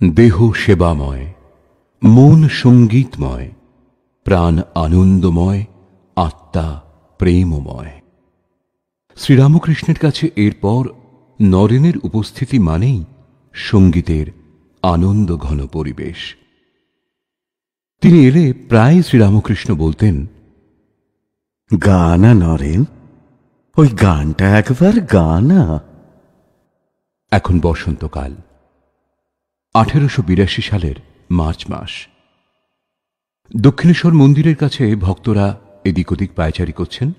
দেহ সেবাময়, মন সঙ্গীতময়, প্রাণ আনন্দময়, আত্মা প্রেমময়। শ্রীরামকৃষ্ণের কাছে এরপর নরেনের উপস্থিতি মানেই সঙ্গীতের আনন্দ ঘন পরিবেশ। তিনি এলে প্রায় শ্রীরামকৃষ্ণ বলতেন, গানা নরেন, ওই গানটা একবার গানা। এখন বসন্তকাল, 1882 সালের মার্চ মাস। দক্ষিণেশ্বর মন্দিরের কাছে ভক্তরা এদিক ওদিক পায়চারি করছেন।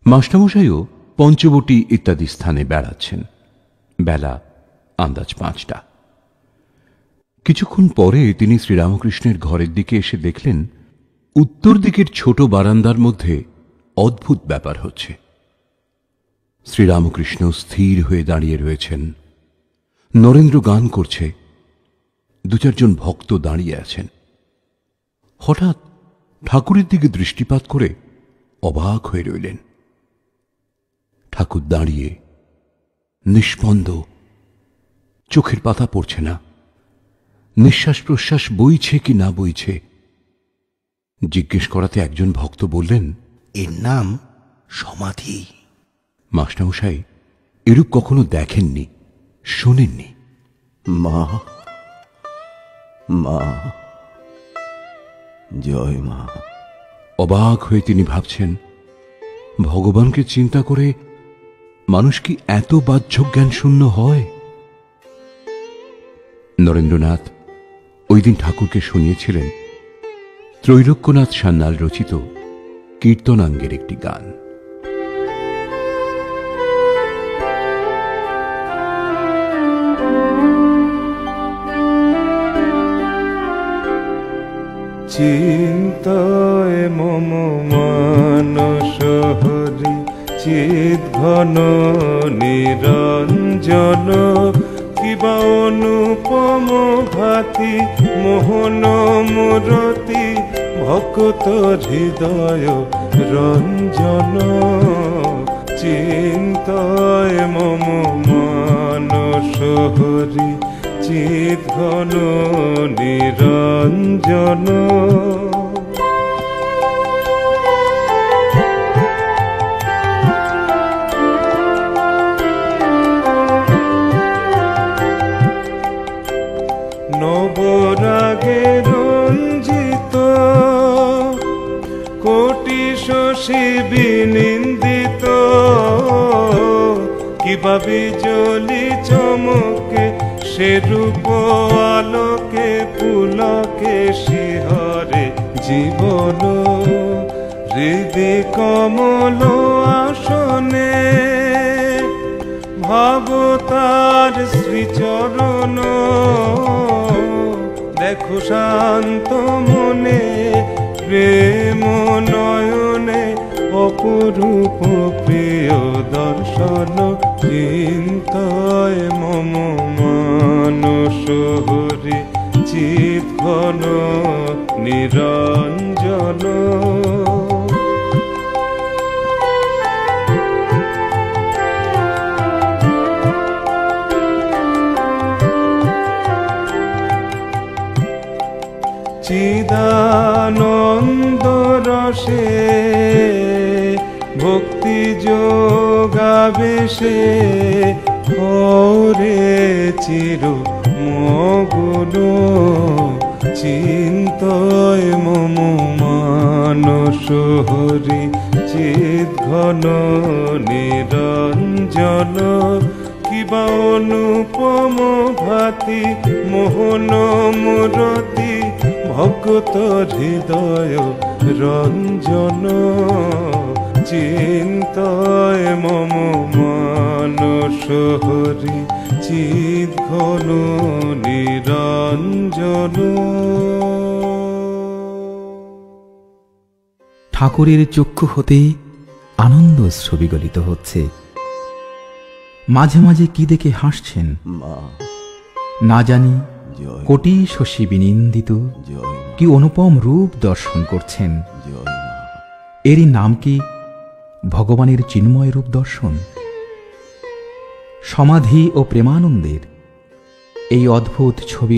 মাস্টারমশাইও পঞ্চবটী ইত্যাদি স্থানে বেড়াচ্ছেন। বেলা আন্দাজ 5টা। কিছুক্ষণ পরে তিনি শ্রীরামকৃষ্ণের ঘরের দিকে এসে দেখলেন, উত্তর দিকের ছোট বারান্দার মধ্যে অদ্ভুত ব্যাপার হচ্ছে। শ্রীরামকৃষ্ণ স্থির হয়ে দাঁড়িয়ে রয়েছেন। নরেন্দ্র গান করছে, 2-4 জন ভক্ত দাঁড়িয়ে আছেন। হঠাৎ ঠাকুরের দিকে দৃষ্টিপাত করে অবাক হয়ে রইলেন। ঠাকুর দাঁড়িয়ে নিষ্পন্দ, চোখের পাতা পড়ছে না, নিঃশ্বাস প্রশ্বাস বইছে কি না বইছে। জিজ্ঞেস করাতে একজন ভক্ত বললেন, এর নাম সমাধি। মাস্টারমশাই এরূপ কখনো দেখেননি, শোনেননি। মা, মা, জয় মা। অবাক হয়ে তিনি ভাবছেন, ভগবানকে চিন্তা করে মানুষ কি এত বাহ্যজ্ঞান শূন্য হয়? নরেন্দ্রনাথ ওই দিন ঠাকুরকে শুনিয়েছিলেন ত্রৈলোক্যনাথ সান্যাল রচিত কীর্তনাঙ্গের একটি গান। চিন্তায় মম মানস হরি চিদ্ঘন নিরঞ্জন, কিবা অনুপম ভাতি মোহন মূরতি ভক্ত হৃদয় রঞ্জন। চিন্তায় মম মানস হরি চিদ্ঘন নিরঞ্জন। নবরাগে রঞ্জিত কোটি শশী বিনিন্দিত, কিবা বিজলি চমকে সে রূপ আলোকে পুলকে শিহরে জীবন। হৃদি কমল আসনে ভাব তার শ্রীচরণ, দেখো শান্ত মনে প্রেম নয়নে অপরূপ প্রিয় দর্শন। চিন্তায় মম মানস হরি চিদ্ঘন নিরঞ্জন। চিদানন্দ রসে ভক্তি যোগাবেশে হরে চির মগুন। চিন্তয় মম মানস হরি চিদ্ঘন নিরঞ্জন, কিবা অনুপম ভাতি মোহন মূরতি ভক্ত হৃদয় রঞ্জন। চিন্তয় মম মানস হরি চিদ্ঘন নিরঞ্জন। ঠাকুরের চক্ষু হতে আনন্দ ছবি গলিত হচ্ছে। মাঝে মাঝে কি দেখে হাসছেন না জানি। কোটি শশী বিনিন্দিত কি অনুপম রূপ দর্শন করছেন। এরই নাম কি ভগবানের চিন্ময় রূপ দর্শন? সমাধি ও প্রেমানন্দের এই অদ্ভুত ছবি